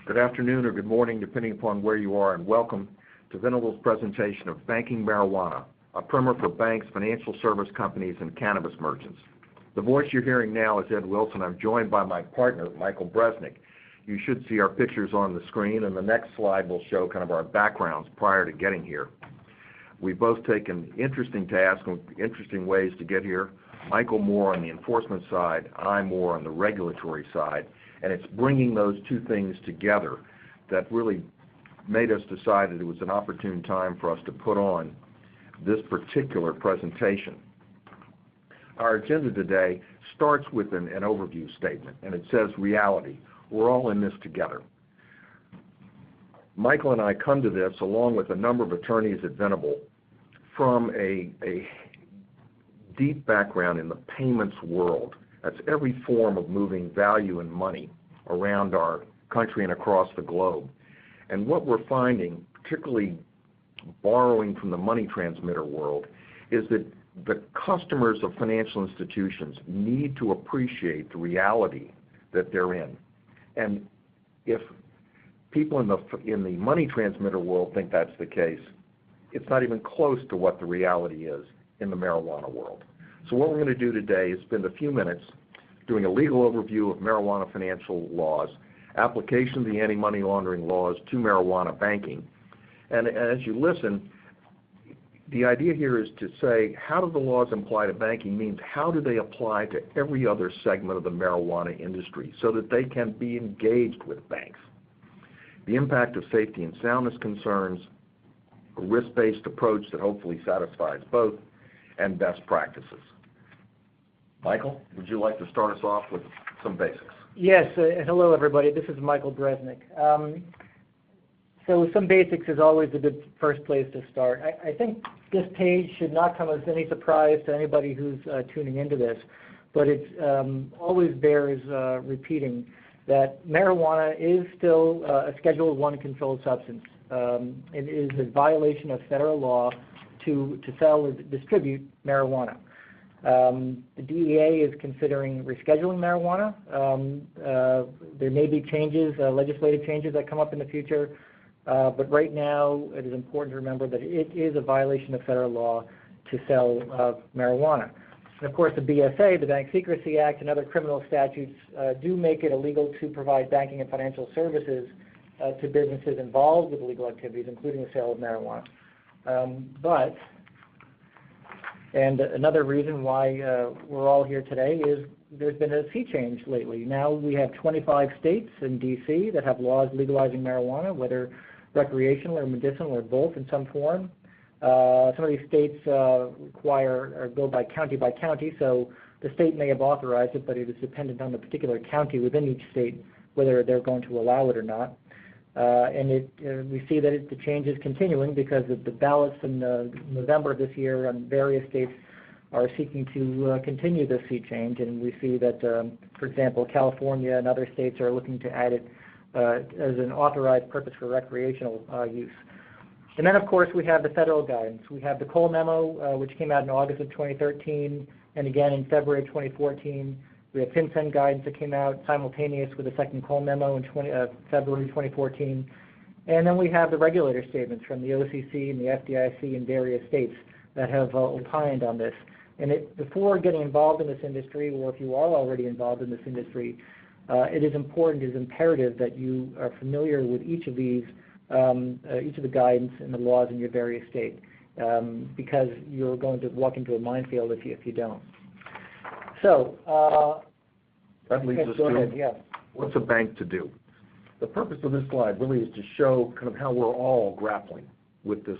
Good afternoon or good morning, depending upon where you are, and welcome to Venable's presentation of Banking Marijuana, a primer for banks, financial service companies, and cannabis merchants. The voice you're hearing now is Ed Wilson. I'm joined by my partner, Michael Bresnick. You should see our pictures on the screen, and the next slide will show kind of our backgrounds prior to getting here. We've both taken interesting tasks and interesting ways to get here. Michael more on the enforcement side, I more on the regulatory side. And it's bringing those two things together that really made us decide that it was an opportune time for us to put on this particular presentation. Our agenda today starts with an overview statement, and it says reality. We're all in this together. Michael and I come to this, along with a number of attorneys at Venable, from a deep background in the payments world. That's every form of moving value and money around our country and across the globe. And what we're finding, particularly borrowing from the money transmitter world, is that the customers of financial institutions need to appreciate the reality that they're in. And if people in the money transmitter world think that's the case, it's not even close to what the reality is in the marijuana world. So what we're going to do today is spend a few minutes doing a legal overview of marijuana financial laws, application of the anti-money laundering laws to marijuana banking. And as you listen, the idea here is to say, how do the laws apply to banking means how do they apply to every other segment of the marijuana industry so that they can be engaged with banks. The impact of safety and soundness concerns, a risk-based approach that hopefully satisfies both, and best practices. Michael, would you like to start us off with some basics? Yes. Hello, everybody. This is Michael Bresnick. So some basics is always a good first place to start. I think this page should not come as any surprise to anybody who's tuning into this, but it always bears repeating that marijuana is still a Schedule I controlled substance. It is a violation of federal law to sell or distribute marijuana. The DEA is considering rescheduling marijuana. There may be changes, legislative changes that come up in the future, but right now it is important to remember that it is a violation of federal law to sell marijuana. And of course the BSA, the Bank Secrecy Act, and other criminal statutes do make it illegal to provide banking and financial services to businesses involved with illegal activities, including the sale of marijuana. And another reason why we're all here today is there's been a sea change lately. Now we have 25 states in D.C. that have laws legalizing marijuana, whether recreational or medicinal or both in some form. Some of these states require or go by county, so the state may have authorized it, but it is dependent on the particular county within each state whether they're going to allow it or not. We see that the change is continuing because of the ballots in November of this year on various states are seeking to continue this sea change, and we see that, for example, California and other states are looking to add it as an authorized purpose for recreational use. And then, of course, we have the federal guidance. We have the Cole Memo, which came out in August of 2013, and again in February of 2014. We have FinCEN guidance that came out simultaneous with the second Cole Memo in February 2014. And then we have the regulator statements from the OCC and the FDIC in various states that have opined on this. And before getting involved in this industry, or if you are already involved in this industry, it is important, it is imperative that you are familiar with each of these, each of the guidance and the laws in your various states, because you're going to walk into a minefield if you don't. So, that leads us to what's a bank to do? The purpose of this slide really is to show kind of how we're all grappling with this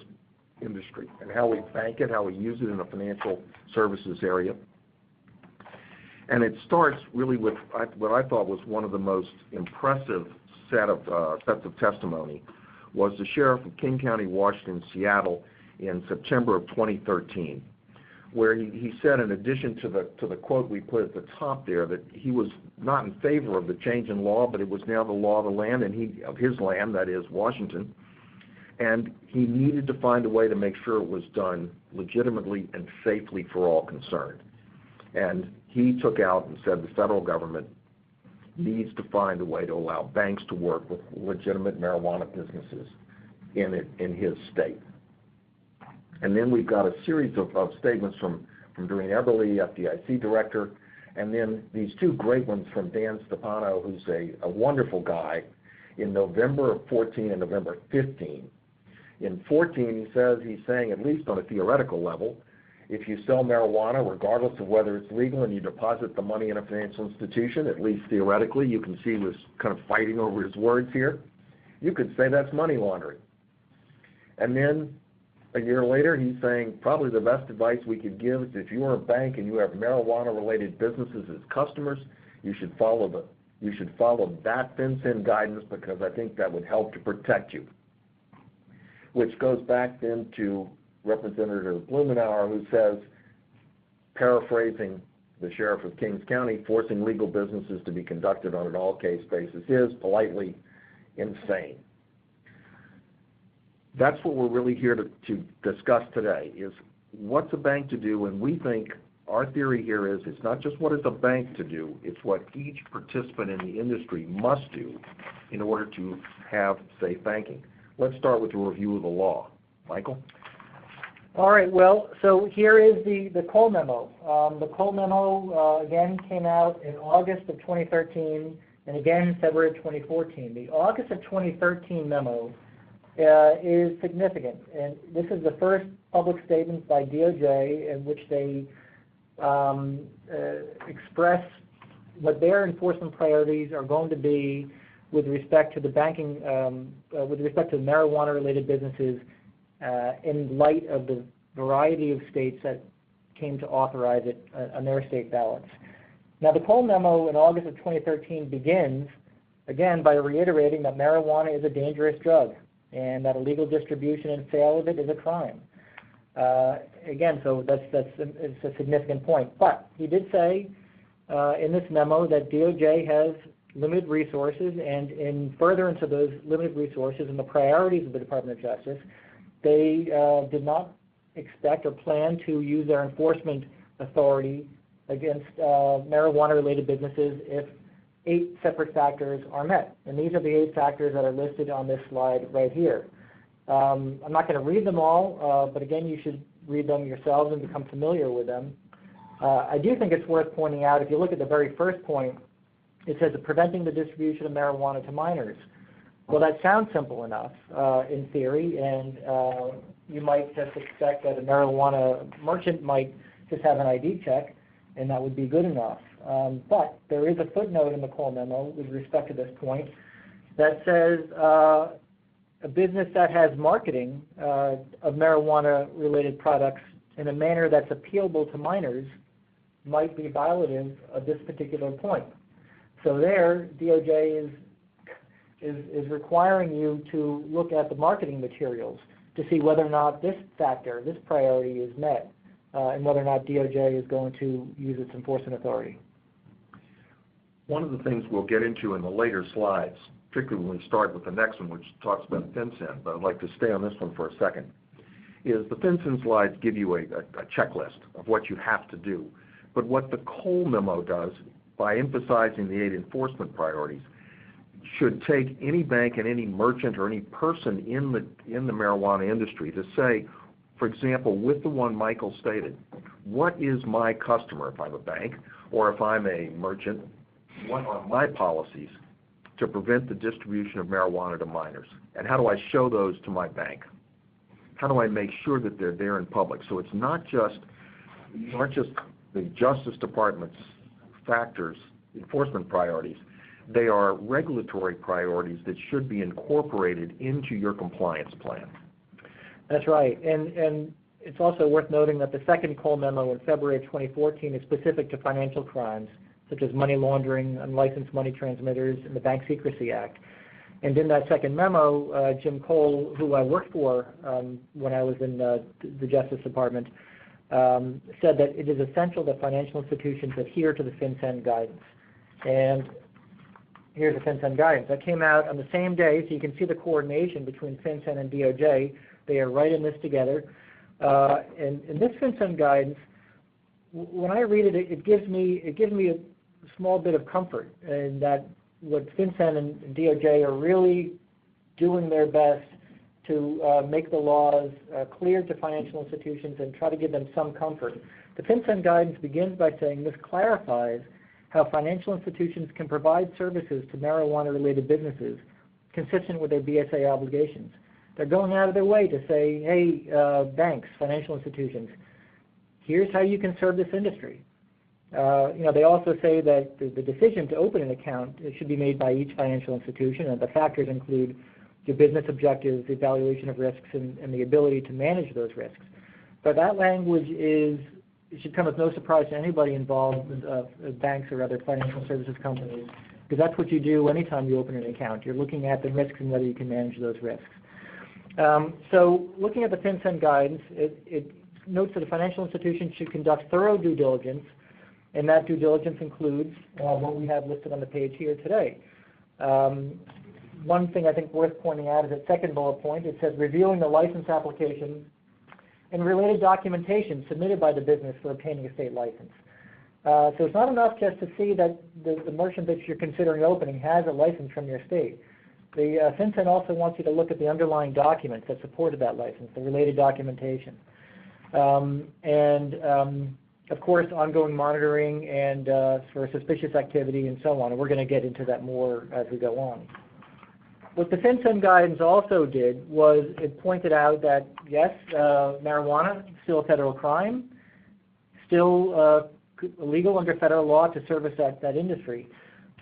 industry and how we bank it, how we use it in the financial services area. And it starts really with what I thought was one of the most impressive sets of testimony was the sheriff of King County, Washington, Seattle in September of 2013. Where he said, in addition to the quote we put at the top there, that he was not in favor of the change in law, but it was now the law of the land, and of his land, that is Washington, and he needed to find a way to make sure it was done legitimately and safely for all concerned. And he took out and said the federal government needs to find a way to allow banks to work with legitimate marijuana businesses in his state. And then we've got a series of statements from Doreen Eberle, FDIC director, and then these two great ones from Dan Stefano, who's a wonderful guy, in November of 14 and November 15. In 14, he's saying, at least on a theoretical level, if you sell marijuana, regardless of whether it's legal, and you deposit the money in a financial institution, at least theoretically, you can see he was kind of fighting over his words here, you could say that's money laundering. And then a year later, he's saying probably the best advice we could give is if you're a bank and you have marijuana-related businesses as customers, you should follow that FinCEN guidance, because I think that would help to protect you. Which goes back then to Representative Blumenauer, who says, paraphrasing the Sheriff of Kings County, forcing legal businesses to be conducted on an all-case basis is, politely, insane. That's what we're really here to discuss today, is what's a bank to do, and we think our theory here is it's not just what is a bank to do, it's what each participant in the industry must do in order to have safe banking. Let's start with a review of the law. Michael? All right, well, so here is the Cole Memo. The Cole Memo, again, came out in August of 2013, and again, February of 2014. The August of 2013 memo is significant, and this is the first public statement by DOJ in which they express what their enforcement priorities are going to be with respect to the banking, with respect to marijuana-related businesses in light of the variety of states that came to authorize it on their state ballots. Now, the Cole Memo in August of 2013 begins, again, by reiterating that marijuana is a dangerous drug and that illegal distribution and sale of it is a crime. Again, so it's a significant point. But he did say in this memo that DOJ has limited resources, and in furtherance of those limited resources and the priorities of the Department of Justice, they did not expect or plan to use their enforcement authority against marijuana-related businesses if 8 separate factors are met. And these are the 8 factors that are listed on this slide right here. I'm not going to read them all, but again, you should read them yourselves and become familiar with them. I do think it's worth pointing out, if you look at the very first point, it says preventing the distribution of marijuana to minors. Well, that sounds simple enough in theory, and you might just expect that a marijuana merchant might just have an ID check, and that would be good enough. But there is a footnote in the Cole Memo with respect to this point that says a business that has marketing of marijuana-related products in a manner that's appealable to minors might be violative of this particular point. So there, DOJ is requiring you to look at the marketing materials to see whether or not this factor, this priority is met, and whether or not DOJ is going to use its enforcement authority. One of the things we'll get into in the later slides, particularly when we start with the next one, which talks about FinCEN, but I'd like to stay on this one for a second, is the FinCEN slides give you a checklist of what you have to do. But what the Cole Memo does, by emphasizing the 8 enforcement priorities, should take any bank and any merchant or any person in the marijuana industry to say, for example, with the one Michael stated, what is my customer if I'm a bank, or if I'm a merchant, what are my policies to prevent the distribution of marijuana to minors? And how do I show those to my bank? How do I make sure that they're there in public? So it's not just the Justice Department's factors, enforcement priorities. They are regulatory priorities that should be incorporated into your compliance plan. That's right. And it's also worth noting that the second Cole Memo in February of 2014 is specific to financial crimes, such as money laundering, unlicensed money transmitters, and the Bank Secrecy Act. And in that second memo, Jim Cole, who I worked for when I was in the Justice Department, said that it is essential that financial institutions adhere to the FinCEN guidance. And here's the FinCEN guidance. That came out on the same day, so you can see the coordination between FinCEN and DOJ. They are right in this together. And this FinCEN guidance, when I read it, it gives me small bit of comfort in that what FinCEN and DOJ are really doing their best to make the laws clear to financial institutions and try to give them some comfort. The FinCEN guidance begins by saying this clarifies how financial institutions can provide services to marijuana-related businesses consistent with their BSA obligations. They're going out of their way to say, hey, banks, financial institutions, here's how you can serve this industry. They also say that the decision to open an account should be made by each financial institution, and the factors include your business objectives, the evaluation of risks, and the ability to manage those risks. But that language should come as no surprise to anybody involved with banks or other financial services companies, because that's what you do anytime you open an account. You're looking at the risks and whether you can manage those risks. So looking at the FinCEN guidance, it notes that a financial institution should conduct thorough due diligence, and that due diligence includes what we have listed on the page here today. One thing I think worth pointing out is that second bullet point. It says reviewing the license application and related documentation submitted by the business for obtaining a state license. So it's not enough just to see that the merchant that you're considering opening has a license from your state. The FinCEN also wants you to look at the underlying documents that supported that license, the related documentation. Of course, ongoing monitoring and for suspicious activity and so on. And we're going to get into that more as we go on. What the FinCEN guidance also did was it pointed out that, yes, marijuana is still a federal crime, still illegal under federal law to service that industry.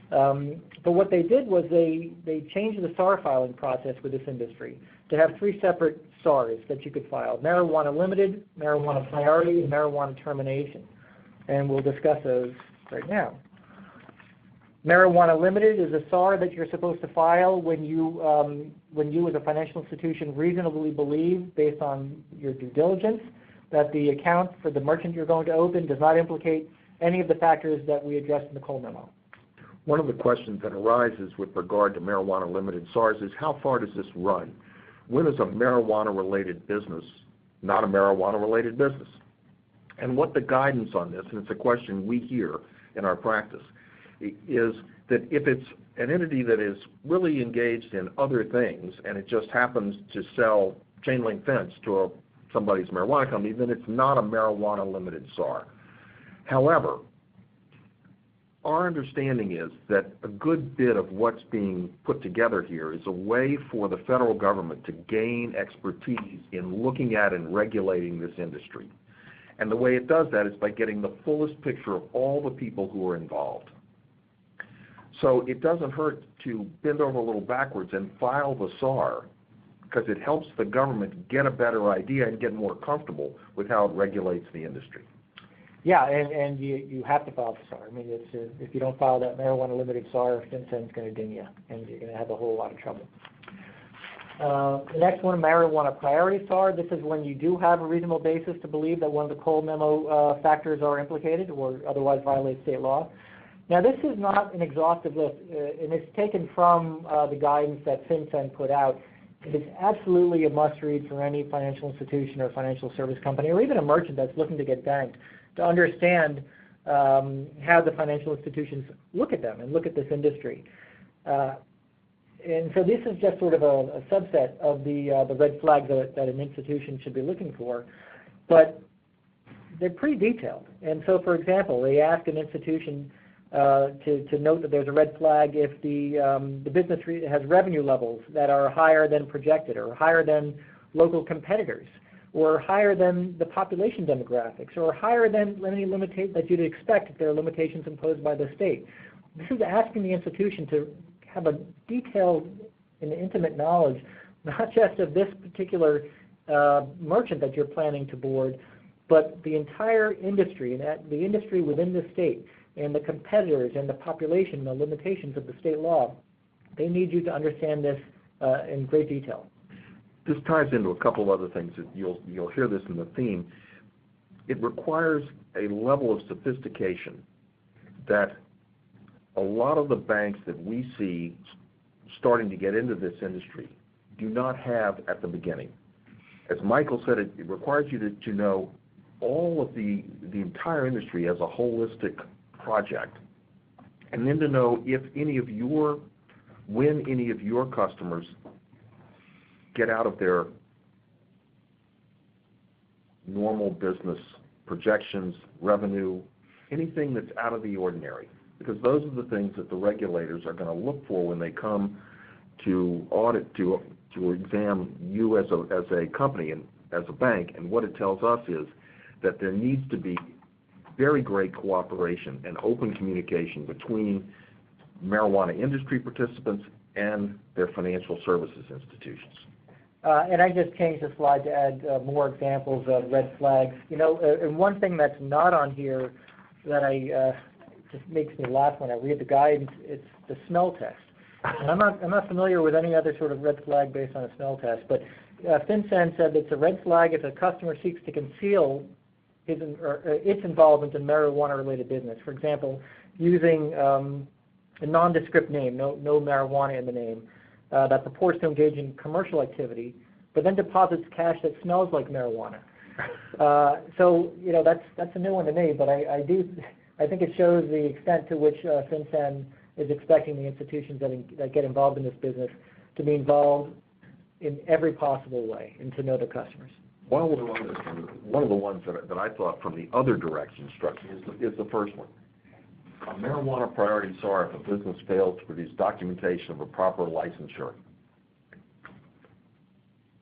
But what they did was they changed the SAR filing process for this industry to have 3 separate SARs that you could file: marijuana limited, marijuana priority, and marijuana termination. And we'll discuss those right now. Marijuana limited is a SAR that you're supposed to file when you as a financial institution reasonably believe, based on your due diligence, that the account for the merchant you're going to open does not implicate any of the factors that we addressed in the Cole Memo. One of the questions that arises with regard to marijuana limited SARs is how far does this run? When is a marijuana-related business not a marijuana-related business? And what the guidance on this, and it's a question we hear in our practice, is that if it's an entity that is really engaged in other things and it just happens to sell chain link fence to somebody's marijuana company, then it's not a marijuana-limited SAR. However, our understanding is that a good bit of what's being put together here is a way for the federal government to gain expertise in looking at and regulating this industry. And the way it does that is by getting the fullest picture of all the people who are involved. So it doesn't hurt to bend over a little backwards and file the SAR, because it helps the government get a better idea and get more comfortable with how it regulates the industry. Yeah, and you have to file the SAR. I mean, if you don't file that marijuana limited SAR, FinCEN's going to ding you, and you're going to have a whole lot of trouble. The next one, marijuana priority SAR. This is when you do have a reasonable basis to believe that one of the Cole Memo factors are implicated or otherwise violate state law. Now, this is not an exhaustive list, and it's taken from the guidance that FinCEN put out. It is absolutely a must-read for any financial institution or financial service company, or even a merchant that's looking to get banked, to understand how the financial institutions look at them and look at this industry. And so this is just sort of a subset of the red flags that an institution should be looking for, but they're pretty detailed. And so, for example, they ask an institution to note that there's a red flag if the business has revenue levels that are higher than projected, or higher than local competitors, or higher than the population demographics, or higher than any limitations that you'd expect if there are limitations imposed by the state. This is asking the institution to have a detailed and intimate knowledge, not just of this particular merchant that you're planning to board, but the entire industry, and the industry within the state, and the competitors, and the population, and the limitations of the state law. They need you to understand this in great detail. This ties into a couple of other things that you'll hear this in the theme. It requires a level of sophistication that a lot of the banks that we see starting to get into this industry do not have at the beginning. As Michael said, it requires you to know all of the entire industry as a holistic project And then to know when any of your customers get out of their normal business projections, revenue, anything that's out of the ordinary. Because those are the things that the regulators are going to look for when they come to audit, to examine you as a company and as a bank. And what it tells us is that there needs to be very great cooperation and open communication between marijuana industry participants and their financial services institutions. And I just changed the slide to add more examples of red flags. And one thing that's not on here that just makes me laugh when I read the guidance, it's the smell test. And I'm not familiar with any other sort of red flag based on a smell test, but FinCEN said it's a red flag if a customer seeks to conceal its involvement in marijuana-related business. For example, using a nondescript name, no marijuana in the name, that purports to engage in commercial activity, but then deposits cash that smells like marijuana. So that's a new one to me, but I think it shows the extent to which FinCEN is expecting the institutions that get involved in this business to be involved in every possible way and to know their customers. While we're on this, one of the ones that I thought from the other direction struck me is the first one. A marijuana priority SAR if a business fails to produce documentation of a proper licensure.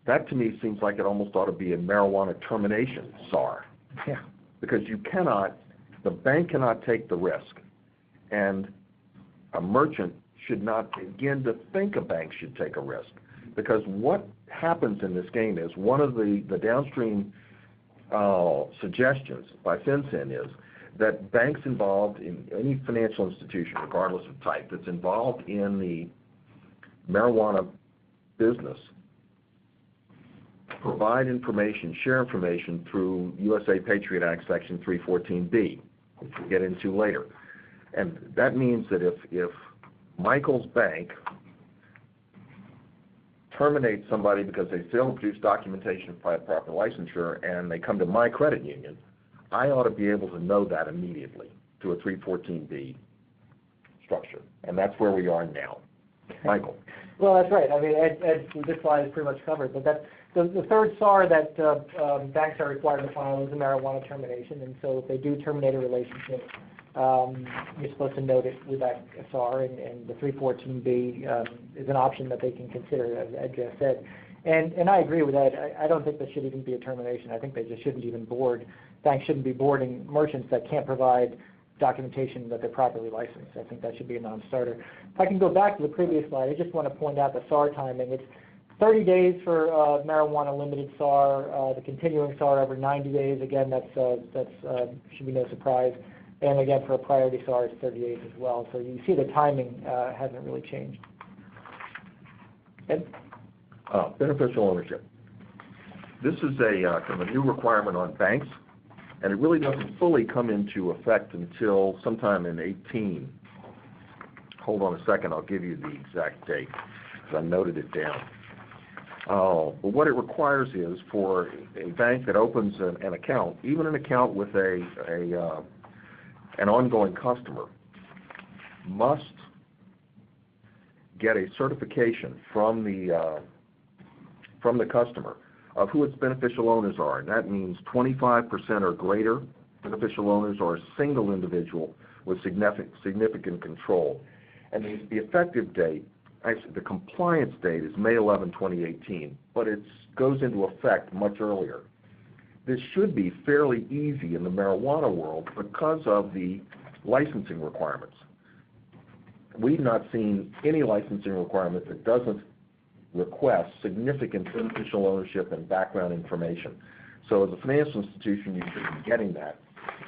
That to me seems like it almost ought to be a marijuana termination SAR. Yeah. Because the bank cannot take the risk, and a merchant should not begin to think a bank should take a risk. Because what happens in this game is one of the downstream suggestions by FinCEN is that banks involved in any financial institution, regardless of type, that's involved in the marijuana business, provide information, share information through USA Patriot Act Section 314B, which we'll get into later. And that means that if Michael's bank terminates somebody because they fail to produce documentation of proper licensure and they come to my credit union, I ought to be able to know that immediately to a 314B structure. And that's where we are now. Michael. Well, that's right. I mean, this slide is pretty much covered. But the third SAR that banks are required to file is a marijuana termination. And so if they do terminate a relationship, you're supposed to note it with that SAR, and the 314B is an option that they can consider, as Ed just said. And I agree with that. I don't think there should even be a termination. I think they just shouldn't even banks shouldn't be boarding merchants that can't provide documentation that they're properly licensed. I think that should be a non-starter. If I can go back to the previous slide, I just want to point out the SAR timing. It's 30 days for marijuana limited SAR, the continuing SAR every 90 days. Again, that's should be no surprise. And again, for a priority SAR, it's 30 days as well. So you see the timing hasn't really changed. Ed? Beneficial ownership. This is a kind of a new requirement on banks, and it really doesn't fully come into effect until sometime in 18. Hold on a second, I'll give you the exact date, because I noted it down. But what it requires is for a bank that opens an account, even an account with an ongoing customer, must get a certification from the customer of who its beneficial owners are. And that means 25% or greater beneficial owners or a single individual with significant control. And the effective date, actually the compliance date is May 11, 2018, but it goes into effect much earlier. This should be fairly easy in the marijuana world because of the licensing requirements. We've not seen any licensing requirement that doesn't request significant beneficial ownership and background information. So as a financial institution, you should be getting that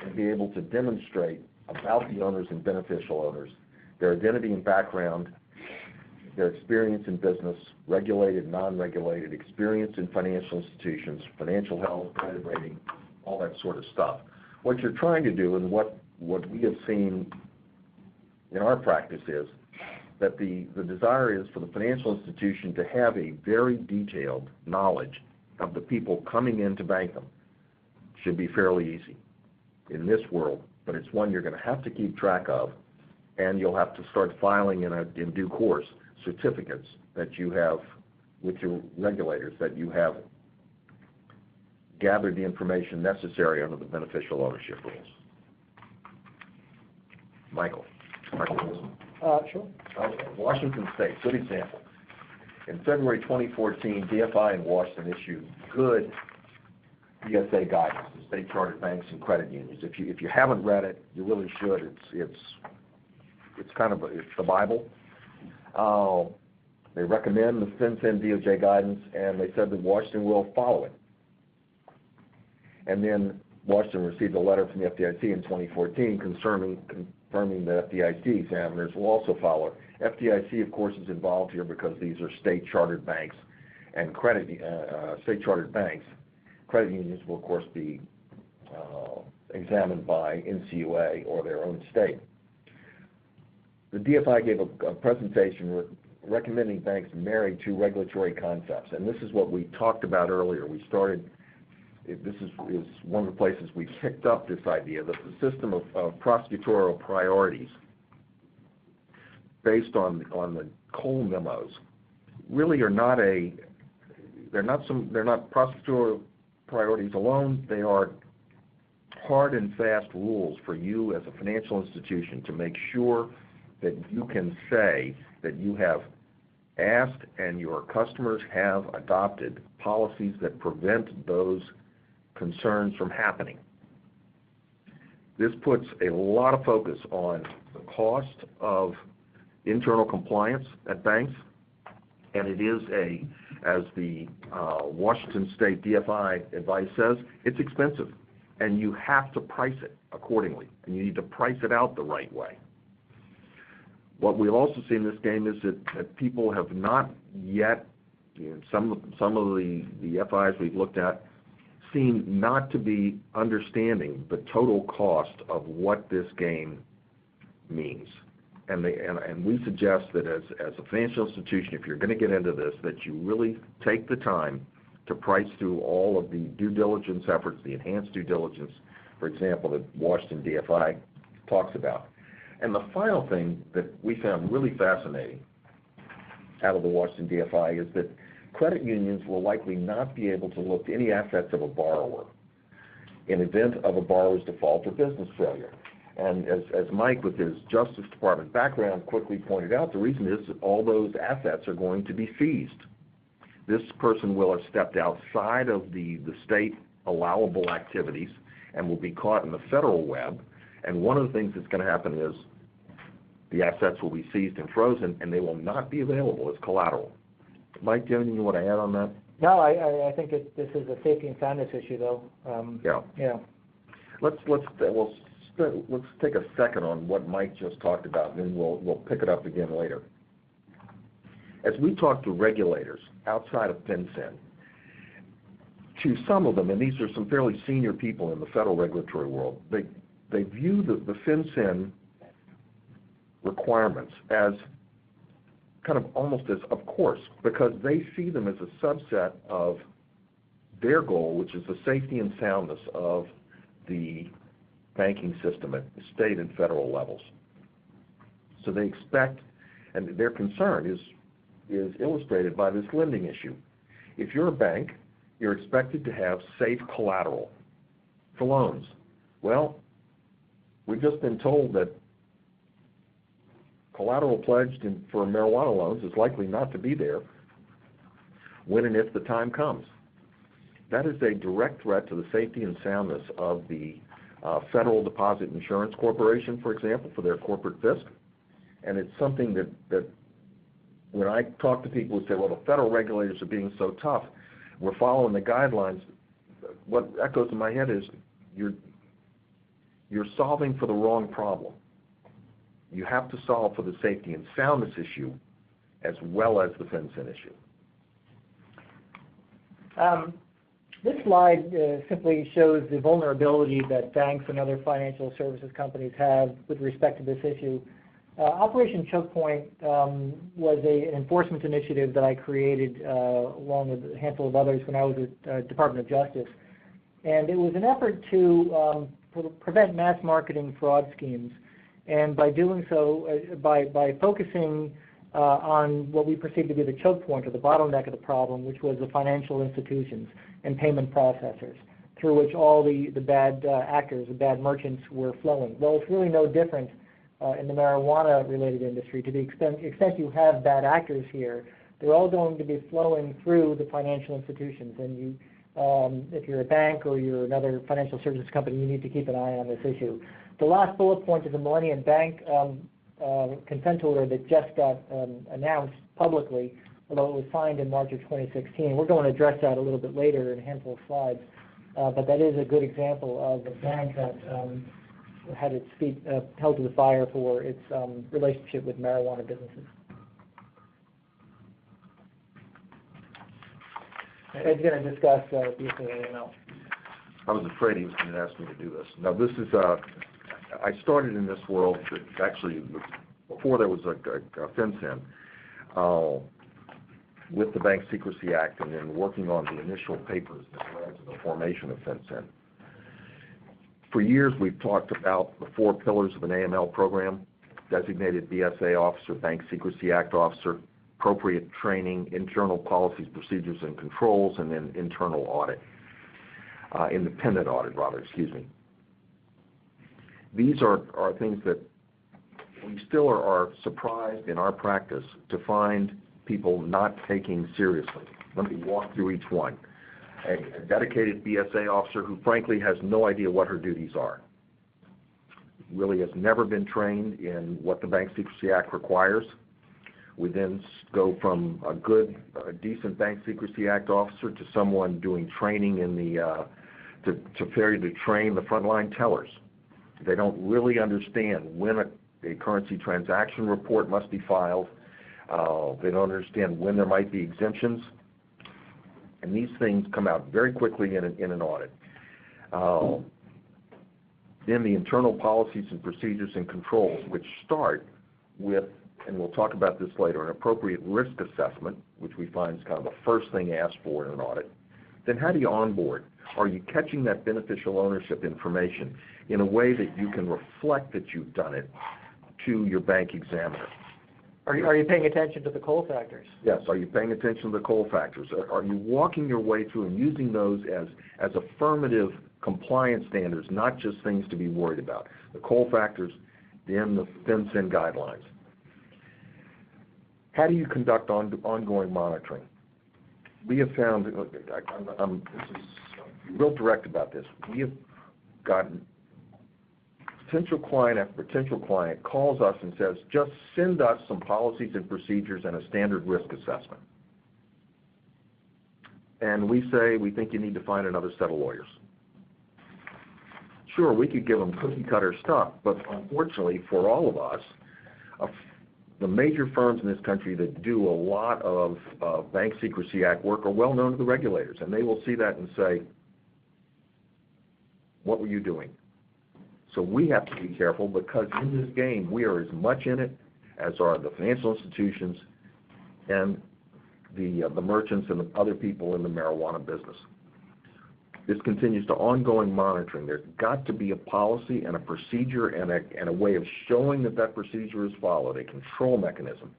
and be able to demonstrate about the owners and beneficial owners, their identity and background, their experience in business, regulated, non-regulated, experience in financial institutions, financial health, credit rating, all that sort of stuff. What you're trying to do, and what we have seen in our practice, is that the desire is for the financial institution to have a very detailed knowledge of the people coming in to bank them. Should be fairly easy in this world, but it's one you're going to have to keep track of and you'll have to start filing in due course certificates that you have with your regulators that you have gathered the information necessary under the beneficial ownership rules. Michael. Sure. Okay. Washington State, good example. In February 2014, DFI in Washington issued good DSA guidance to state chartered banks and credit unions. If you haven't read it, you really should. It's kind of it's the Bible. They recommend the FinCEN DOJ guidance, and they said that Washington will follow it. And then Washington received a letter from the FDIC in 2014 confirming the FDIC examiners will also follow. FDIC, of course, is involved here because these are state-chartered banks and state-chartered banks. Credit unions will, of course, be examined by NCUA or their own state. The DFI gave a presentation recommending banks marry two regulatory concepts, and this is what we talked about earlier. We started. This is one of the places we picked up this idea that the system of prosecutorial priorities based on the Cole memos really are not they're not prosecutorial priorities alone. They are hard and fast rules for you as a financial institution to make sure that you can say that you have asked and your customers have adopted policies that prevent those concerns from happening. This puts a lot of focus on the cost of internal compliance at banks, and it is as the Washington State DFI advice says, it's expensive, and you have to price it accordingly, and you need to price it out the right way. What we've also seen in this game is that people have not yet, some of the FIs we've looked at, seem not to be understanding the total cost of what this game means. And we suggest that as a financial institution, if you're going to get into this, that you really take the time to price through all of the due diligence efforts, the enhanced due diligence, for example, that Washington DFI talks about. And the final thing that we found really fascinating out of the Washington DFI is that credit unions will likely not be able to look to any assets of a borrower in event of a borrower's default or business failure. And as Mike, with his Justice Department background, quickly pointed out, the reason is that all those assets are going to be seized. This person will have stepped outside of the state allowable activities and will be caught in the federal web. And one of the things that's going to happen is the assets will be seized and frozen, and they will not be available as collateral. Mike, do you have anything you want to add on that? No, I think this is a safety and soundness issue, though. Yeah. Let's take a second on what Mike just talked about, and then we'll pick it up again later. As we talk to regulators outside of FinCEN, to some of them, and these are some fairly senior people in the federal regulatory world, they view the FinCEN requirements as kind of almost as of course, because they see them as a subset of their goal, which is the safety and soundness of the banking system at the state and federal levels. So they expect, and their concern is illustrated by this lending issue. If you're a bank, you're expected to have safe collateral for loans. Well, we've just been told that collateral pledged for marijuana loans is likely not to be there when and if the time comes. That is a direct threat to the safety and soundness of the Federal Deposit Insurance Corporation, for example, for their corporate fisc. And it's something that when I talk to people who say, well, the federal regulators are being so tough, we're following the guidelines, what echoes in my head is you're solving for the wrong problem. You have to solve for the safety and soundness issue as well as the FinCEN issue. This slide simply shows the vulnerability that banks and other financial services companies have with respect to this issue. Operation Choke Point was an enforcement initiative that I created along with a handful of others when I was at Department of Justice. And it was an effort to prevent mass marketing fraud schemes. And by doing so, by focusing on what we perceive to be the choke point or the bottleneck of the problem, which was the financial institutions and payment processors, through which all the bad actors, the bad merchants were flowing. Well, it's really no different in the marijuana-related industry. To the extent you have bad actors here, they're all going to be flowing through the financial institutions. And you, if you're a bank or you're another financial services company, you need to keep an eye on this issue. The last bullet point is the Millennium Bank consent order that just got announced publicly, although it was signed in March of 2016. We're going to address that a little bit later in a handful of slides, but that is a good example of a bank that had its feet held to the fire for its relationship with marijuana businesses. Ed's going to discuss DOJ AML. I was afraid he was going to ask me to do this. Now, this is I started in this world, actually, before there was a FinCEN, with the Bank Secrecy Act and then working on the initial papers that led to the formation of FinCEN. For years, we've talked about the 4 pillars of an AML program: designated BSA officer, Bank Secrecy Act officer, appropriate training, internal policies, procedures, and controls, and then internal audit, independent audit, rather, excuse me. These are things that we still are surprised in our practice to find people not taking seriously. Let me walk through each one. A dedicated BSA officer who frankly has no idea what her duties are, really has never been trained in what the Bank Secrecy Act requires. We then go from a decent Bank Secrecy Act officer to someone doing training in the, to failure to train the frontline tellers. They don't really understand when a currency transaction report must be filed. They don't understand when there might be exemptions. And these things come out very quickly in an audit. Then the internal policies and procedures and controls, which start with, and we'll talk about this later, an appropriate risk assessment, which we find is kind of the first thing asked for in an audit. Then how do you onboard? Are you catching that beneficial ownership information in a way that you can reflect that you've done it to your bank examiner? Are you paying attention to the coal factors? Yes. Are you paying attention to the coal factors? Are you walking your way through and using those as affirmative compliance standards, not just things to be worried about? The coal factors, then the FinCEN guidelines. How do you conduct ongoing monitoring? We have found, I'm real direct about this, we have gotten potential client after potential client calls us and says, just send us some policies and procedures and a standard risk assessment. And we say, we think you need to find another set of lawyers. Sure, we could give them cookie cutter stuff, but unfortunately for all of us, the major firms in this country that do a lot of Bank Secrecy Act work are well known to the regulators, and they will see that and say, what were you doing? So we have to be careful, because in this game we are as much in it as are the financial institutions and the merchants and the other people in the marijuana business. This continues to ongoing monitoring. There's got to be a policy and a procedure and a way of showing that that procedure is followed, a control mechanism.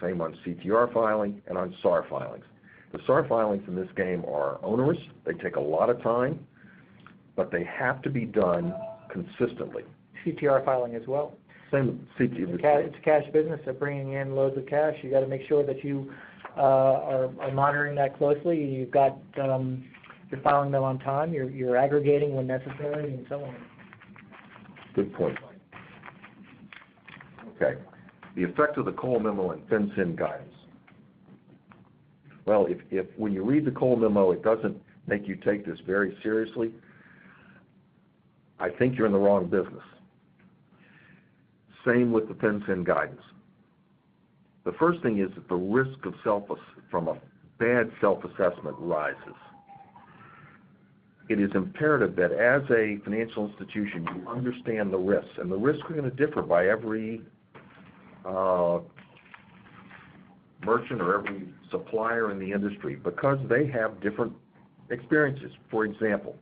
Same on CTR filing and on SAR filings. The SAR filings in this game are onerous. They take a lot of time, but they have to be done consistently. CTR filing as well. Same CTR. It's a cash business. They're bringing in loads of cash. You got to make sure that you are monitoring that closely. You've got you're filing them on time. You're aggregating when necessary, and so on. Good point. Okay. The effect of the Cole Memo and FinCEN guidance. Well, if when you read the Cole Memo, it doesn't make you take this very seriously, I think you're in the wrong business. Same with the FinCEN guidance. The first thing is that the risk of from a bad self-assessment rises. It is imperative that as a financial institution you understand the risks, and the risks are going to differ by every merchant or every supplier in the industry, because they have different experiences. For example,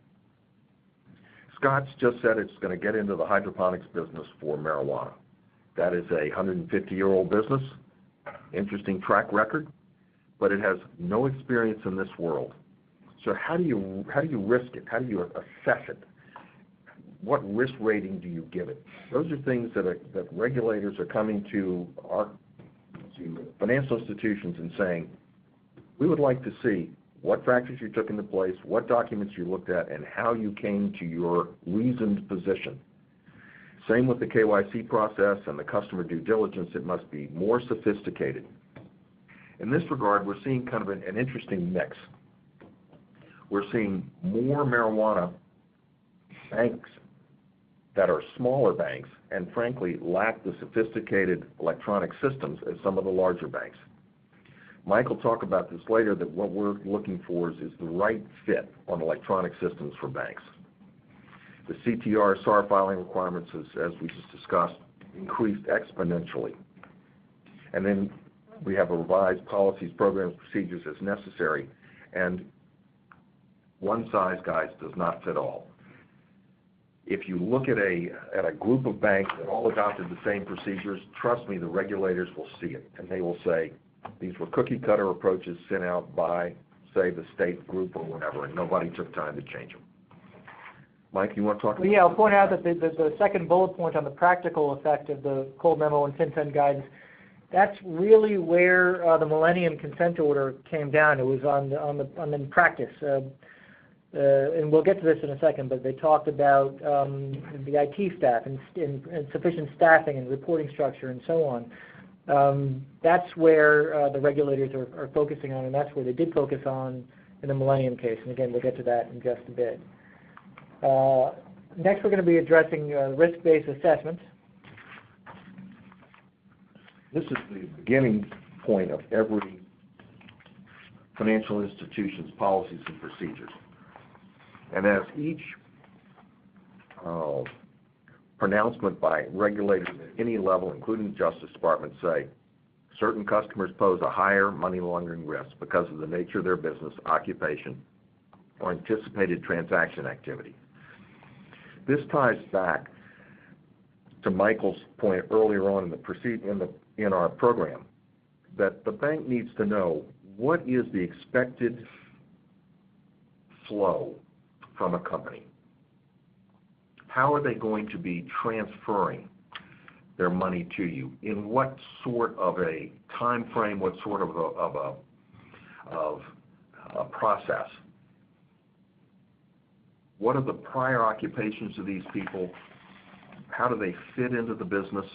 Scott's just said it's going to get into the hydroponics business for marijuana. That is a 150-year-old business, interesting track record, but it has no experience in this world. So how do you risk it? How do you assess it? What risk rating do you give it? Those are things that regulators are coming to financial institutions and saying, we would like to see what factors you took into place, what documents you looked at, and how you came to your reasoned position. Same with the KYC process and the customer due diligence. It must be more sophisticated. In this regard, we're seeing kind of an interesting mix. We're seeing more marijuana banks that are smaller banks and frankly lack the sophisticated electronic systems as some of the larger banks. Mike will talk about this later, that what we're looking for is the right fit on electronic systems for banks. The CTR SAR filing requirements, as we just discussed, increased exponentially. And then we have a revised policies, programs, procedures as necessary, and one size, guys, does not fit all. If you look at a group of banks that all adopted the same procedures, trust me, the regulators will see it, and they will say, these were cookie-cutter approaches sent out by, say, the state group or whatever, and nobody took time to change them. Mike, you want to talk about Yeah, I'll point out that the second bullet point on the practical effect of the Cole Memo and FinCEN guidance, that's really where the Millennium consent order came down. It was on the practice. And we'll get to this in a second, but they talked about the IT staff and sufficient staffing and reporting structure and so on. That's where the regulators are focusing on, and that's where they did focus on in the Millennium case. And again, we'll get to that in just a bit. Next, we're going to be addressing risk-based assessment. This is the beginning point of every financial institution's policies and procedures. And as each pronouncement by regulators at any level, including the Justice Department, say certain customers pose a higher money laundering risk because of the nature of their business, occupation, or anticipated transaction activity. This ties back to Michael's point earlier on in our program, that the bank needs to know what is the expected flow from a company. How are they going to be transferring their money to you? In what sort of a time frame? What sort of a process? What are the prior occupations of these people? How do they fit into the business?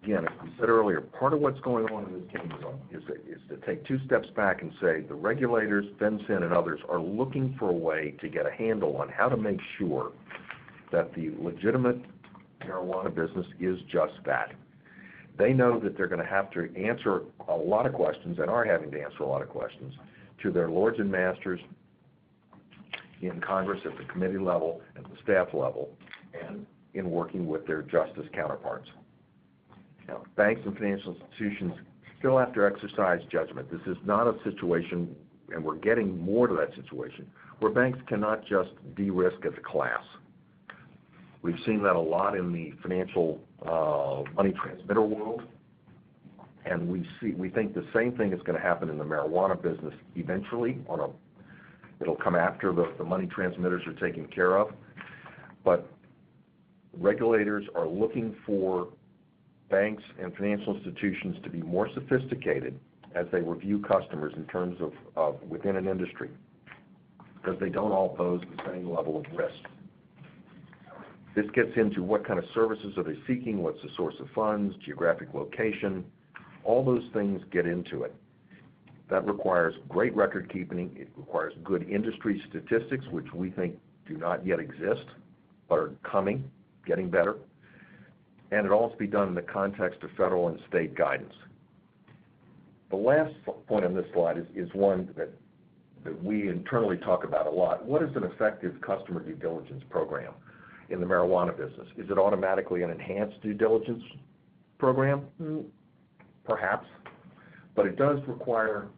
Again, as we said earlier, part of what's going on in this kingdom is to take two steps back and say the regulators, FinCEN, and others are looking for a way to get a handle on how to make sure that the legitimate marijuana business is just that. They know that they're going to have to answer a lot of questions, and are having to answer a lot of questions, to their lords and masters in Congress at the committee level, at the staff level, and in working with their justice counterparts. Now, banks and financial institutions still have to exercise judgment. This is not a situation, and we're getting more to that situation, where banks cannot just de-risk as a class. We've seen that a lot in the financial money transmitter world, and we think the same thing is going to happen in the marijuana business eventually. It'll come after the money transmitters are taken care of, but regulators are looking for banks and financial institutions to be more sophisticated as they review customers in terms of within an industry, because they don't all pose the same level of risk. This gets into what kind of services are they seeking, what's the source of funds, geographic location, all those things get into it. That requires great record keeping. It requires good industry statistics, which we think do not yet exist, but are coming, getting better. And it all has to be done in the context of federal and state guidance. The last point on this slide is one that we internally talk about a lot. What is an effective customer due diligence program in the marijuana business? Is it automatically an enhanced due diligence program? Perhaps. But it does require,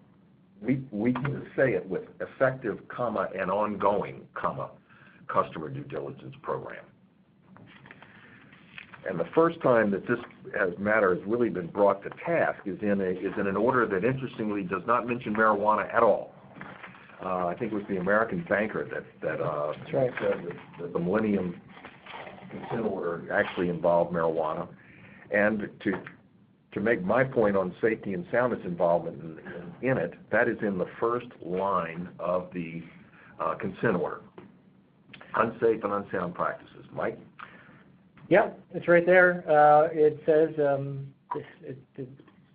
we can say it with effective, and ongoing, customer due diligence program. And the first time that this matter has really been brought to task is in an order that interestingly does not mention marijuana at all. I think it was the American banker that said that the Millennium consent order actually involved marijuana. And to make my point on safety and soundness involvement in it, that is in the first line of the consent order. Unsafe and unsound practices. Mike? Yeah, it's right there. It says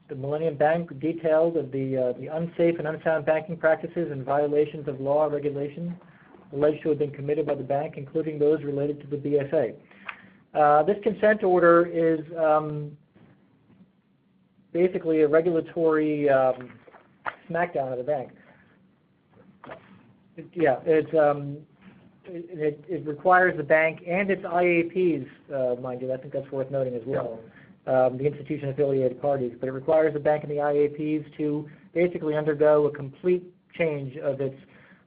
the Millennium Bank detailed of the unsafe and unsound banking practices and violations of law or regulation alleged to have been committed by the bank, including those related to the BSA. This consent order is basically a regulatory smackdown of the bank. It requires the bank and its IAPs, mind you, I think that's worth noting as well, the institution-affiliated parties, but it requires the bank and the IAPs to basically undergo a complete change of its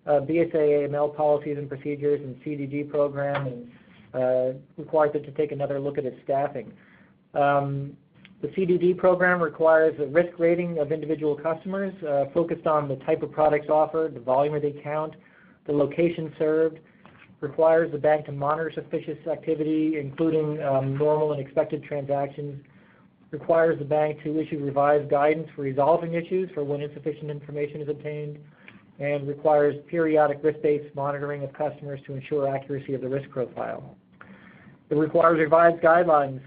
BSA AML policies and procedures and CDD program, and requires it to take another look at its staffing. The CDD program requires a risk rating of individual customers focused on the type of products offered, the volume of the account, the location served, requires the bank to monitor suspicious activity, including normal and expected transactions, requires the bank to issue revised guidance for resolving issues for when insufficient information is obtained, and requires periodic risk-based monitoring of customers to ensure accuracy of the risk profile. It requires revised guidelines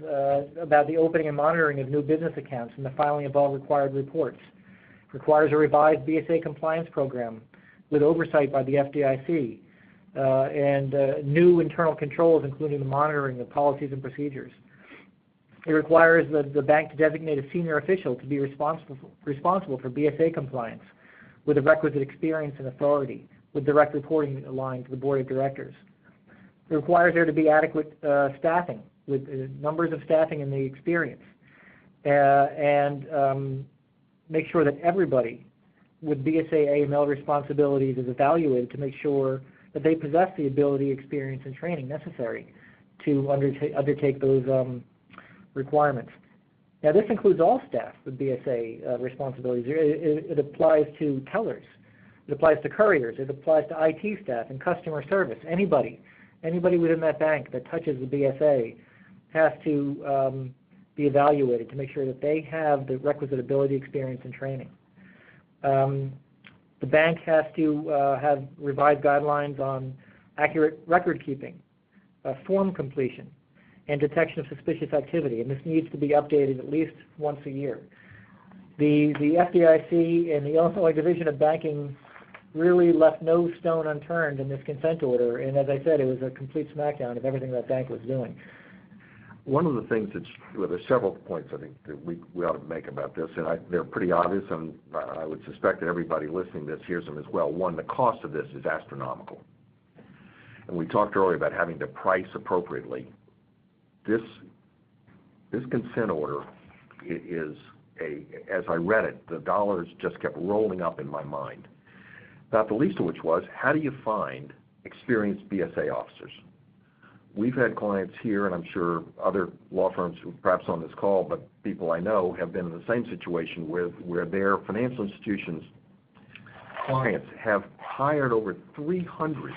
about the opening and monitoring of new business accounts and the filing of all required reports. It requires a revised BSA compliance program with oversight by the FDIC, and new internal controls, including the monitoring of policies and procedures. It requires the bank to designate a senior official to be responsible for BSA compliance with the requisite experience and authority, with direct reporting aligned to the board of directors. It requires there to be adequate staffing, with numbers of staffing and the experience, and make sure that everybody with BSA AML responsibilities is evaluated to make sure that they possess the ability, experience, and training necessary to undertake those requirements. Now, this includes all staff with BSA responsibilities. It applies to tellers, it applies to couriers, it applies to IT staff and customer service. Anybody within that bank that touches the BSA has to be evaluated to make sure that they have the requisite ability, experience, and training. The bank has to have revised guidelines on accurate record keeping, form completion, and detection of suspicious activity, and this needs to be updated at least once a year. The FDIC and the Illinois Division of Banking really left no stone unturned in this consent order, and as I said, it was a complete smackdown of everything that bank was doing. One of the things there's several points I think that we ought to make about this, and they're pretty obvious, and I would suspect that everybody listening to this hears them as well. One, the cost of this is astronomical. And we talked earlier about having to price appropriately. This consent order is as I read it, the dollars just kept rolling up in my mind. Not the least of which was, how do you find experienced BSA officers? We've had clients here, and I'm sure other law firms, perhaps on this call, but people I know have been in the same situation where their financial institutions clients have hired over 300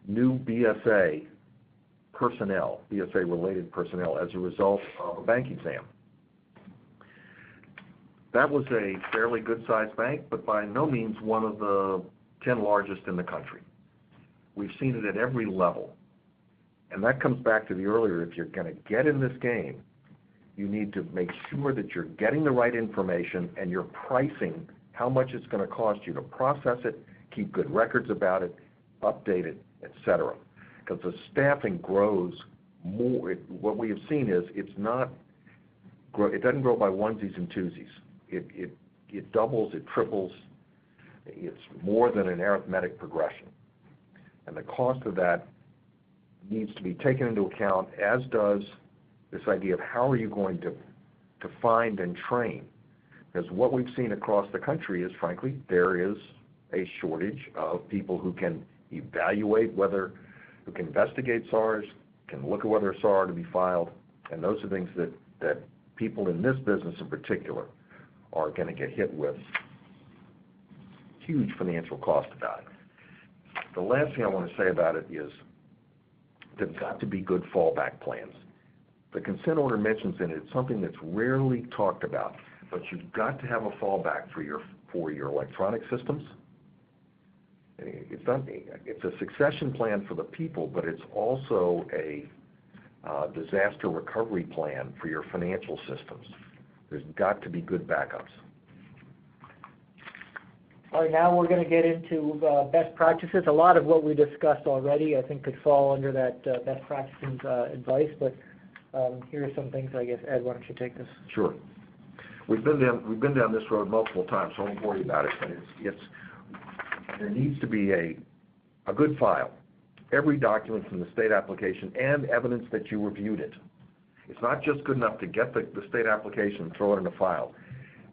new BSA personnel, BSA-related personnel, as a result of a bank exam. That was a fairly good-sized bank, but by no means one of the 10 largest in the country. We've seen it at every level. And that comes back to the earlier, if you're going to get in this game, you need to make sure that you're getting the right information and you're pricing how much it's going to cost you to process it, keep good records about it, update it, etc. Because the staffing grows more. What we have seen is it doesn't grow by onesies and twosies. It doubles, it triples. It's more than an arithmetic progression. And the cost of that needs to be taken into account, as does this idea of how are you going to find and train. Because what we've seen across the country is, frankly, there is a shortage of people who can evaluate who can investigate SARs, can look at whether a SAR to be filed, and those are things that people in this business in particular are going to get hit with huge financial cost about it. The last thing I want to say about it is there've got to be good fallback plans. The consent order mentions in it something that's rarely talked about, but you've got to have a fallback for your electronic systems. It's a succession plan for the people, but it's also a disaster recovery plan for your financial systems. There's got to be good backups. All right, now we're going to get into best practices. A lot of what we discussed already, I think, could fall under that best practices advice, but here are some things, I guess. Ed, why don't you take this? Sure. We've been down this road multiple times, so I won't worry about it, but there needs to be a good file. Every document from the state application and evidence that you reviewed it. It's not just good enough to get the state application and throw it in a file.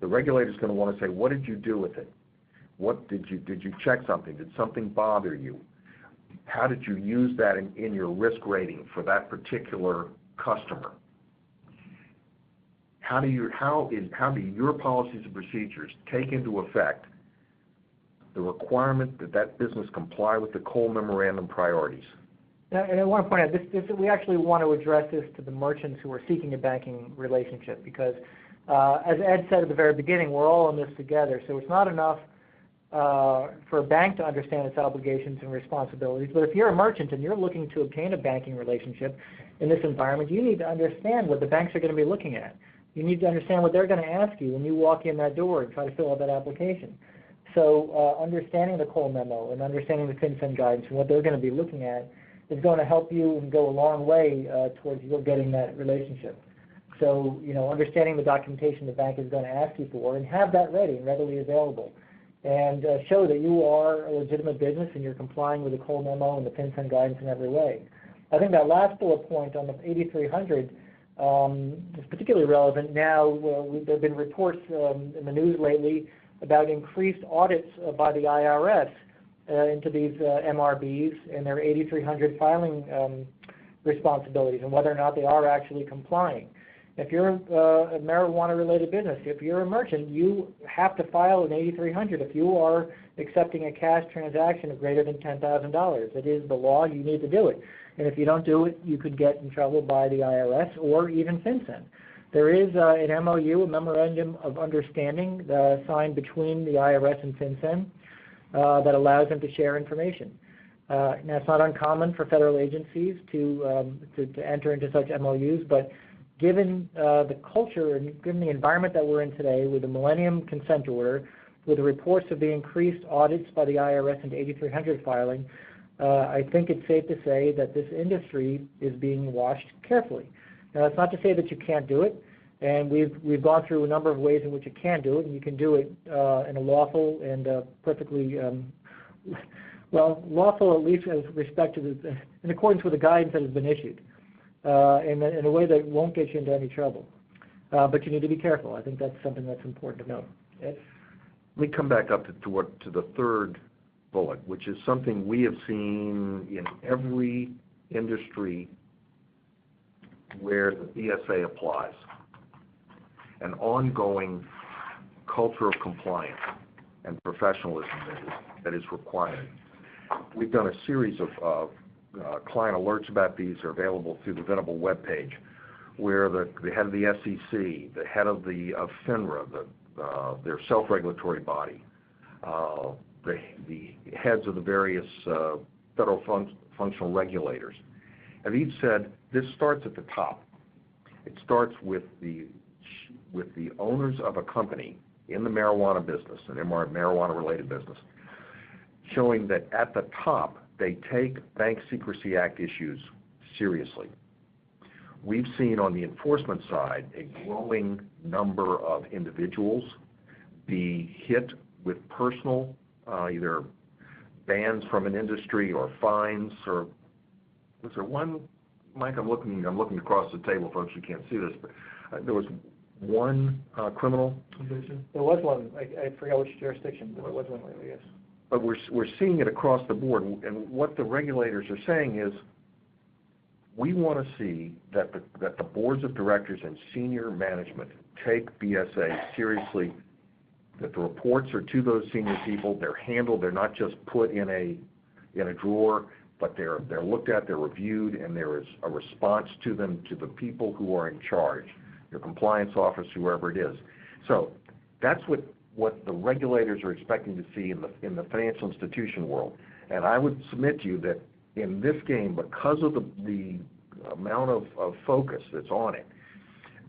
The regulator's going to want to say, what did you do with it? What did you check something? Did something bother you? How did you use that in your risk rating for that particular customer? How do your policies and procedures take into effect the requirement that business comply with the Cole Memorandum priorities? And I want to point out, we actually want to address this to the merchants who are seeking a banking relationship because, as Ed said at the very beginning, we're all in this together. So it's not enough for a bank to understand its obligations and responsibilities, but if you're a merchant and you're looking to obtain a banking relationship in this environment, you need to understand what the banks are going to be looking at. You need to understand what they're going to ask you when you walk in that door and try to fill out that application. So understanding the Cole Memo and understanding the FinCEN guidance and what they're going to be looking at is going to help you and go a long way towards you getting that relationship. So, understanding the documentation the bank is going to ask you for and have that ready and readily available. And show that you are a legitimate business and you're complying with the Cole Memo and the FinCEN guidance in every way. I think that last bullet point on the 8300 is particularly relevant now. There have been reports in the news lately about increased audits by the IRS into these MRBs and their 8300 filing responsibilities and whether or not they are actually complying. If you're a marijuana-related business, if you're a merchant, you have to file an 8300 if you are accepting a cash transaction of greater than $10,000. It is the law. You need to do it. And if you don't do it, you could get in trouble by the IRS or even FinCEN. There is an MOU, a Memorandum of Understanding, signed between the IRS and FinCEN that allows them to share information. Now, it's not uncommon for federal agencies to enter into such MOUs, but given the culture and given the environment that we're in today with the Millennium Consent Order, with the reports of the increased audits by the IRS into 8300 filing, I think it's safe to say that this industry is being watched carefully. Now, that's not to say that you can't do it, and we've gone through a number of ways in which you can do it, and you can do it in a lawful and perfectly, lawful at least as respect to in accordance with the guidance that has been issued. In a way that won't get you into any trouble. But you need to be careful. I think that's something that's important to know. Ed? Let me come back up to the third bullet, which is something we have seen in every industry where the BSA applies, an ongoing culture of compliance and professionalism that is required. We've done a series of client alerts about these are available through the Venable webpage, where the head of the SEC, the head of FINRA, their self-regulatory body, the heads of the various federal functional regulators have each said this starts at the top. It starts with the owners of a company in the marijuana business, an marijuana-related business, showing that at the top they take Bank Secrecy Act issues seriously. We've seen on the enforcement side a growing number of individuals be hit with personal either bans from an industry or fines, or was there one, Mike, I'm looking across the table, folks, you can't see this, but there was one criminal conviction? There was one. I forgot which jurisdiction, but there was one lately, yes. But we're seeing it across the board, and what the regulators are saying is we want to see that the boards of directors and senior management take BSA seriously, that the reports are to those senior people, they're handled, they're not just put in a drawer, but they're looked at, they're reviewed, and there is a response to them to the people who are in charge, your compliance officer, whoever it is. So that's what the regulators are expecting to see in the financial institution world. And I would submit to you that in this game, because of the amount of focus that's on it,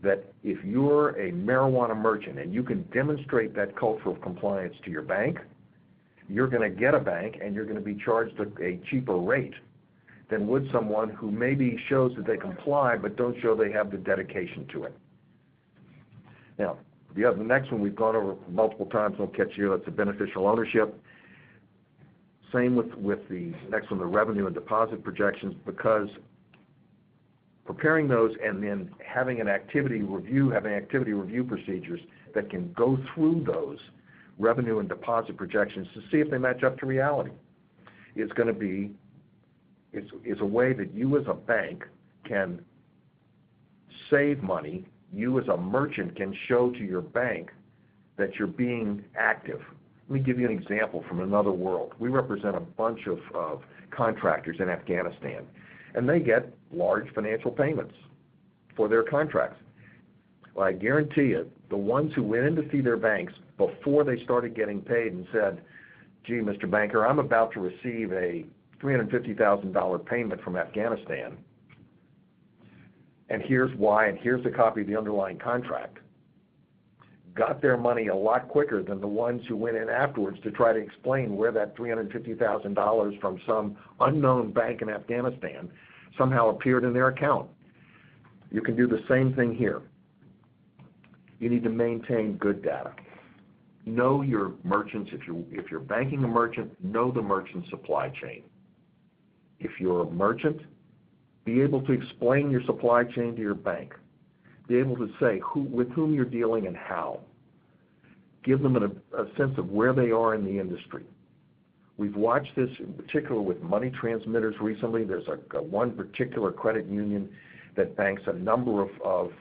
that if you're a marijuana merchant and you can demonstrate that culture of compliance to your bank, you're going to get a bank and you're going to be charged a cheaper rate than would someone who maybe shows that they comply but don't show they have the dedication to it. Now, the next one we've gone over multiple times, won't catch you, that's the beneficial ownership. Same with the next one, the revenue and deposit projections, because preparing those and then having activity review procedures that can go through those revenue and deposit projections to see if they match up to reality is going to be is a way that you as a bank can save money. You as a merchant can show to your bank that you're being active. Let me give you an example from another world. We represent a bunch of contractors in Afghanistan, and they get large financial payments for their contracts. Well, I guarantee you, the ones who went in to see their banks before they started getting paid and said, gee, Mr. Banker, I'm about to receive a $350,000 payment from Afghanistan, and here's why, and here's a copy of the underlying contract, got their money a lot quicker than the ones who went in afterwards to try to explain where that $350,000 from some unknown bank in Afghanistan somehow appeared in their account. You can do the same thing here. You need to maintain good data. Know your merchants. If you're banking a merchant, know the merchant supply chain. If you're a merchant, be able to explain your supply chain to your bank. Be able to say with whom you're dealing and how. Give them a sense of where they are in the industry. We've watched this in particular with money transmitters recently. There's one particular credit union that banks a number of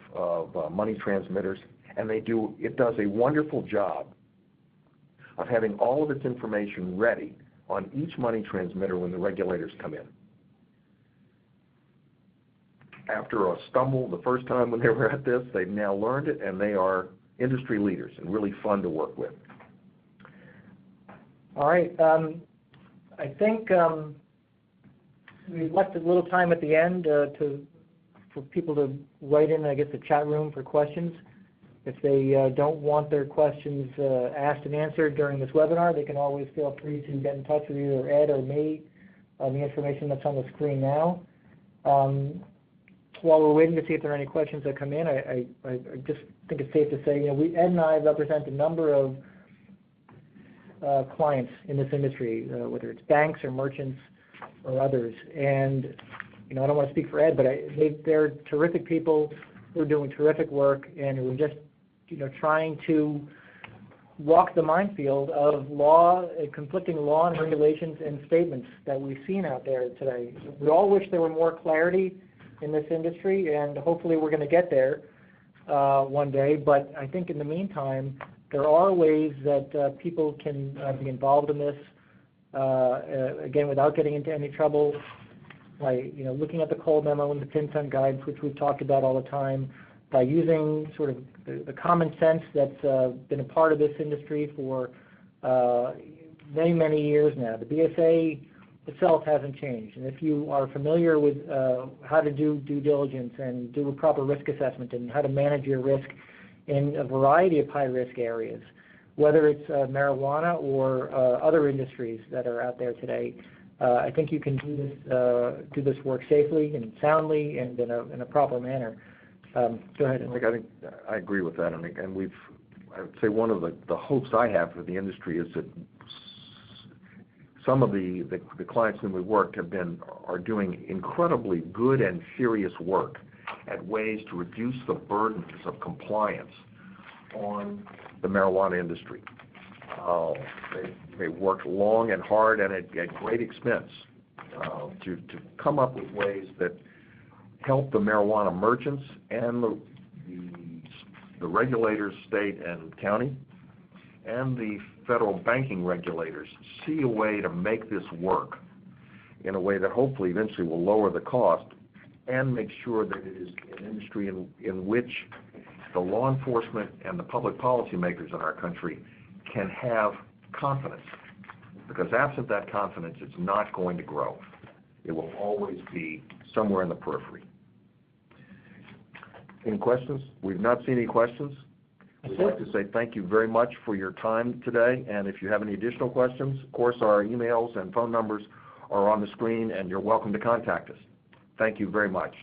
money transmitters, and it does a wonderful job of having all of its information ready on each money transmitter when the regulators come in. After a stumble the first time when they were at this, they've now learned it, and they are industry leaders and really fun to work with. All right. I think we've left a little time at the end for people to write in, I guess, the chat room for questions. If they don't want their questions asked and answered during this webinar, they can always feel free to get in touch with either Ed or me on the information that's on the screen now. While we're waiting to see if there are any questions that come in, I just think it's safe to say, Ed and I represent a number of clients in this industry, whether it's banks or merchants or others. And I don't want to speak for Ed, but they're terrific people who are doing terrific work, and we're just trying to walk the minefield of conflicting law and regulations and statements that we've seen out there today. We all wish there were more clarity in this industry, and hopefully we're going to get there one day. But I think in the meantime, there are ways that people can be involved in this, again, without getting into any trouble, by looking at the Cole Memo and the FinCEN Guidance, which we've talked about all the time, by using sort of the common sense that's been a part of this industry for many, many years now. The BSA itself hasn't changed, and if you are familiar with how to do due diligence and do a proper risk assessment and how to manage your risk in a variety of high-risk areas, whether it's marijuana or other industries that are out there today, I think you can do this work safely and soundly and in a proper manner. Go ahead. I think I agree with that, and I would say one of the hopes I have for the industry is that some of the clients that we worked are doing incredibly good and serious work at ways to reduce the burdens of compliance on the marijuana industry. They worked long and hard and at great expense to come up with ways that help the marijuana merchants and the regulators, state and county, and the federal banking regulators see a way to make this work in a way that hopefully eventually will lower the cost and make sure that it is an industry in which the law enforcement and the public policy makers in our country can have confidence. Because absent that confidence, it's not going to grow. It will always be somewhere in the periphery. Any questions? We've not seen any questions. We'd like to say thank you very much for your time today, and if you have any additional questions, of course our emails and phone numbers are on the screen, and you're welcome to contact us. Thank you very much.